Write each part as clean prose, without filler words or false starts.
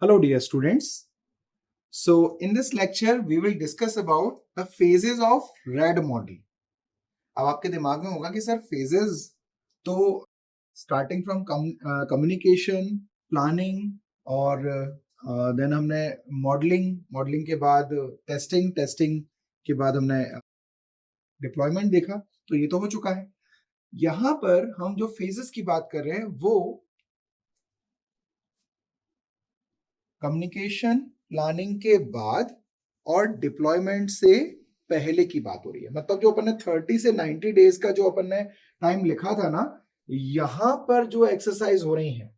Hello, dear students. So, in this lecture, we will discuss about the phases of RAD model. अब आपके दिमाग में होगा कि सर phases तो starting from communication, planning और then हमने modeling के बाद testing के बाद हमने deployment देखा, तो ये तो हो चुका है। यहाँ पर हम जो phases की बात कर रहे हैं वो कम्युनिकेशन प्लानिंग के बाद और डिप्लॉयमेंट से पहले की बात हो रही है। मतलब जो अपन ने 30 से 90 डेज का जो अपन ने टाइम लिखा था ना, यहाँ पर जो एक्सरसाइज हो रही है,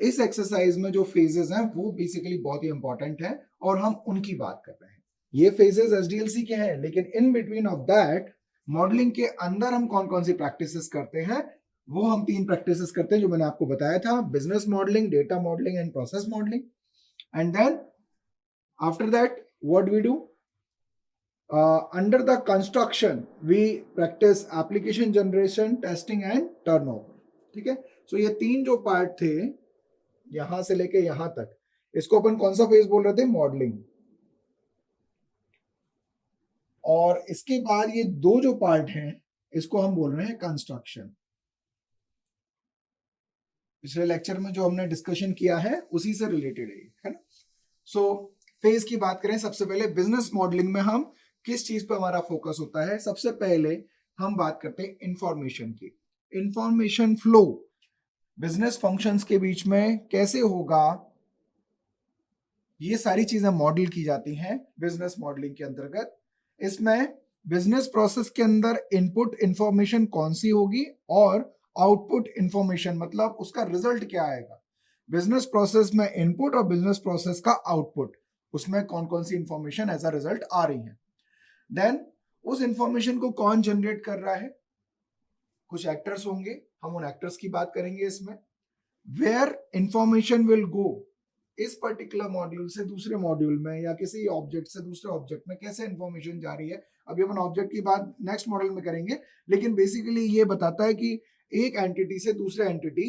इस एक्सरसाइज में जो फेजेस हैं वो बेसिकली बहुत ही इंपॉर्टेंट है और हम उनकी बात कर रहे हैं। ये फेजेस एसडीएलसी के हैं, लेकिन in between of that modelling के अंदर हम कौन कौन सी प्रैक्टिसेस करते हैं, वो हम 3 प्रैक्टिसेस करते हैं जो मैंने आपको बताया था: business modelling, data modelling and process modelling. And then after that, what we do? Under the construction, we practice application generation, testing and turnover. ठीक है? So ये 3 जो पार्ट थे यहां से लेके यहां तक, इसको अपन कौन सा फेज बोल रहे थे? मॉडलिंग। और इसके बाद ये 2 जो पार्ट हैं इसको हम बोल रहे हैं कंस्ट्रक्शन। पिछले लेक्चर में जो हमने डिस्कशन किया है उसी से रिलेटेड है ना? सो फेज की बात करें, सबसे पहले बिजनेस मॉडलिंग में हम किस चीज पर हमारा फोकस होता है? सबसे पहले हम बात करते हैं इंफॉर्मेशन की। इंफॉर्मेशन फ्लो बिजनेस फंक्शंस के बीच में कैसे होगा, ये सारी चीजें मॉडल की जाती हैं बिजनेस मॉडलिंग के अंतर्गत। इसमें बिजनेस प्रोसेस के अंदर इनपुट इंफॉर्मेशन कौन सी होगी और आउटपुट इंफॉर्मेशन, मतलब उसका रिजल्ट क्या आएगा। बिजनेस प्रोसेस में इनपुट और बिजनेस प्रोसेस का आउटपुट, उसमें कौन कौन सी इंफॉर्मेशन एज अ रिजल्ट आ रही है। देन उस इंफॉर्मेशन को कौन जनरेट कर रहा है? कुछ एक्टर्स होंगे, हम उन एक्टर्स की बात करेंगे इसमें। वेयर इंफॉर्मेशन विल गो, इस पर्टिकुलर मॉड्यूल से दूसरे मॉड्यूल में या किसी ऑब्जेक्ट से दूसरे ऑब्जेक्ट में कैसे इंफॉर्मेशन जा रही है। अभी अपन ऑब्जेक्ट की बात नेक्स्ट मॉडल में करेंगे, लेकिन बेसिकली ये बताता है कि एक एंटिटी से दूसरे एंटिटी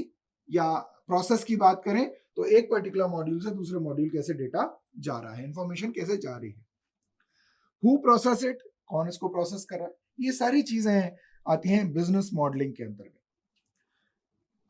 या प्रोसेस की बात करें तो एक पर्टिकुलर मॉड्यूल से दूसरे मॉड्यूल कैसे डेटा जा रहा है, इंफॉर्मेशन कैसे जा रही है। हु प्रोसेस इट, कौन इसको प्रोसेस कर रहा है, ये सारी चीजें आती हैं बिजनेस मॉडलिंग के अंतर्गत।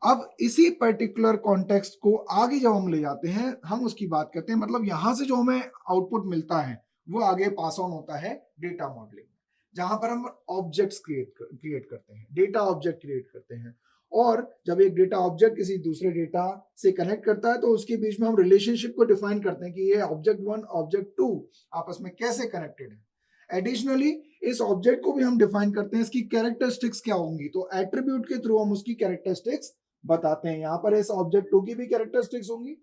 अब इसी पर्टिकुलर कॉन्टेक्स्ट को आगे जब हम ले जाते हैं, हम उसकी बात करते हैं, मतलब यहां से जो हमें आउटपुट मिलता है वो आगे पास ऑन होता है डेटा मॉडलिंग, जहां पर हम ऑब्जेक्ट्स क्रिएट करते हैं, डेटा ऑब्जेक्ट क्रिएट करते हैं। और जब एक डेटा ऑब्जेक्ट किसी दूसरे डेटा से कनेक्ट करता है तो उसके बीच में हम रिलेशनशिप को डिफाइन करते हैं कि ये ऑब्जेक्ट 1 ऑब्जेक्ट 2 आपस में कैसे कनेक्टेड है। एडिशनली इस ऑब्जेक्ट को भी हम डिफाइन करते हैं, इसकी कैरेक्टरिस्टिक्स क्या होंगी, तो एट्रीब्यूट के थ्रू हम उसकी कैरेक्टरिस्टिक्स बताते हैं। यहां पर इस ऑब्जेक्ट 2 की भी कैरेक्टरिस्टिक्स होंगी,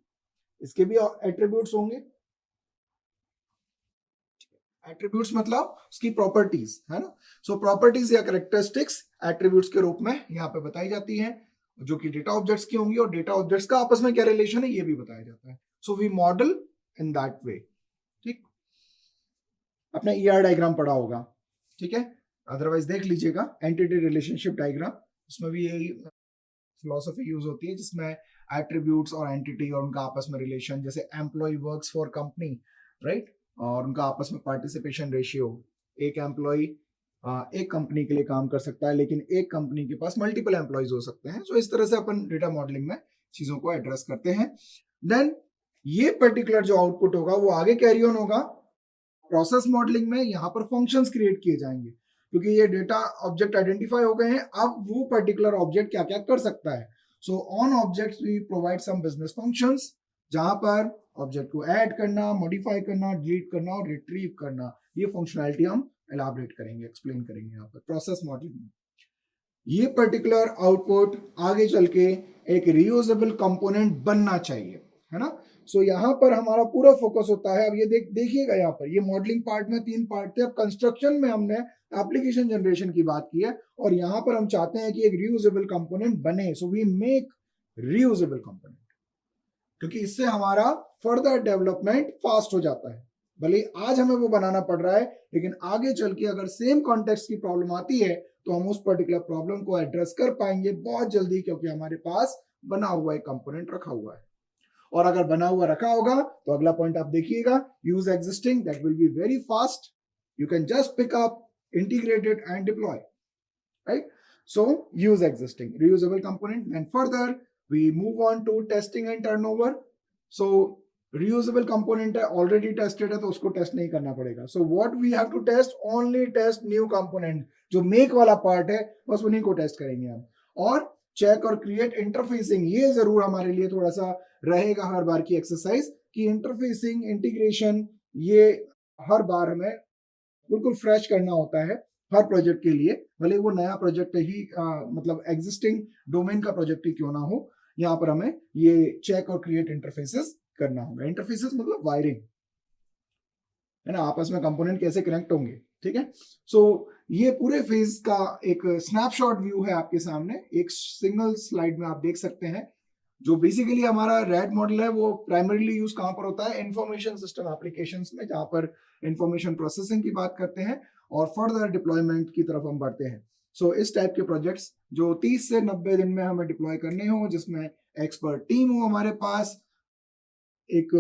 इसके भी एट्रीब्यूट्स होंगे। एट्रीब्यूट्स मतलब उसकी प्रॉपर्टीज, है ना। सो प्रॉपर्टीज या कैरेक्टरिस्टिक्स एट्रीब्यूट्स के रूप में यहाँ पे बताई जाती हैं, जो कि डेटा ऑब्जेक्ट्स की होंगी, और डेटा ऑब्जेक्ट्स का आपस में क्या रिलेशन है ये भी बताया जाता है। So V model in that way. ठीक, अपने ईआर डायग्राम पढ़ा होगा, ठीक है, अदरवाइज देख लीजिएगा एंटिटी रिलेशनशिप डायग्राम, उसमें भी यही फिलॉसफी यूज होती है, जिसमें एट्रीब्यूट्स और एंटिटी और उनका आपस में रिलेशन, जैसे employ works for company, right, और उनका आपस में पार्टिसिपेशन रेशियो। एक एम्प्लॉय एक कंपनी के लिए काम कर सकता है, लेकिन एक कंपनी के पास मल्टीपल एम्प्लॉयज हो सकते हैं। सो इस तरह से अपन डेटा मॉडलिंग में चीजों को एड्रेस करते हैं। देन ये पर्टिकुलर जो आउटपुट होगा वो आगे कैरी ऑन होगा प्रोसेस मॉडलिंग में। यहाँ पर फंक्शंस क्रिएट किए जाएंगे, क्योंकि ये डेटा ऑब्जेक्ट आइडेंटिफाई हो गए हैं, अब वो पर्टिकुलर ऑब्जेक्ट क्या क्या कर सकता है। So on objects we provide some business functions, जहां पर ऑब्जेक्ट को ऐड करना, मॉडिफाई करना, डिलीट करना और रिट्रीव करना, ये फंक्शनैलिटी हम एलाबरेट करेंगे, एक्सप्लेन करेंगे यहाँ पर प्रोसेस मॉडलिंग में। ये पर्टिकुलर आउटपुट आगे चल के एक रीयूजेबल कंपोनेंट बनना चाहिए, है ना। सो यहाँ पर हमारा पूरा फोकस होता है। अब ये देखिएगा यहाँ पर ये मॉडलिंग पार्ट में 3 पार्ट थे। अब कंस्ट्रक्शन में हमने एप्लीकेशन जनरेशन की बात की है, और यहाँ पर हम चाहते हैं कि एक रीयूजेबल कंपोनेंट बने। So we make reusable component, क्योंकि इससे हमारा फर्दर डेवलपमेंट फास्ट हो जाता है। भले आज हमें वो बनाना पड़ रहा है, लेकिन आगे चल के अगर सेम कॉन्टेक्स्ट की प्रॉब्लम आती है तो हम उस पर्टिकुलर प्रॉब्लम को एड्रेस कर पाएंगे बहुत जल्दी, क्योंकि हमारे पास बना हुआ एक कंपोनेंट रखा हुआ है। और अगर बना हुआ रखा होगा तो अगला पॉइंट आप देखिएगा, use existing, that will be very fast, you can just pick up, integrate it and deploy, right? So use existing reusable component. And further we move on to testing and turnover. So reusable component है, already tested है, तो उसको test नहीं करना पड़ेगा. So what we have to test, only test new component, जो make वाला part है बस उन्हीं को टेस्ट करेंगे हम. और चेक और क्रिएट इंटरफेसिंग, ये जरूर हमारे लिए थोड़ा सा रहेगा हर बार की एक्सरसाइज कि इंटरफेसिंग इंटीग्रेशन ये हर बार हमें बिल्कुल फ्रेश करना होता है हर प्रोजेक्ट के लिए, भले वो नया प्रोजेक्ट ही मतलब एग्जिस्टिंग डोमेन का प्रोजेक्ट ही क्यों ना हो, यहाँ पर हमें ये चेक और क्रिएट इंटरफेसेस करना होगा. इंटरफेसेस मतलब वायरिंग है ना, आपस में कंपोनेंट कैसे कनेक्ट होंगे, ठीक है. सो ये पूरे फेज का एक स्नैपशॉट व्यू है आपके सामने, एक सिंगल स्लाइड में आप देख सकते हैं. जो बेसिकली हमारा रेड मॉडल है वो प्राइमरीली यूज कहां पर होता है, इंफॉर्मेशन सिस्टम एप्लीकेशंस में, जहां पर इंफॉर्मेशन प्रोसेसिंग की बात करते हैं और फर्दर डिप्लॉयमेंट की तरफ हम बढ़ते हैं. सो इस टाइप के प्रोजेक्ट्स जो 30 से 90 दिन में हमें डिप्लॉय करने हो, जिसमें एक्सपर्ट टीम हो हमारे पास, एक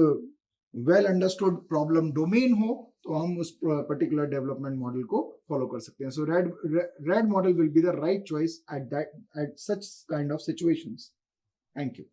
वेल अंडरस्टूड प्रॉब्लम डोमेन हो, तो हम उस पर्टिकुलर डेवलपमेंट मॉडल को फॉलो कर सकते हैं. So red model will be the right choice at such kind of situations. Thank you.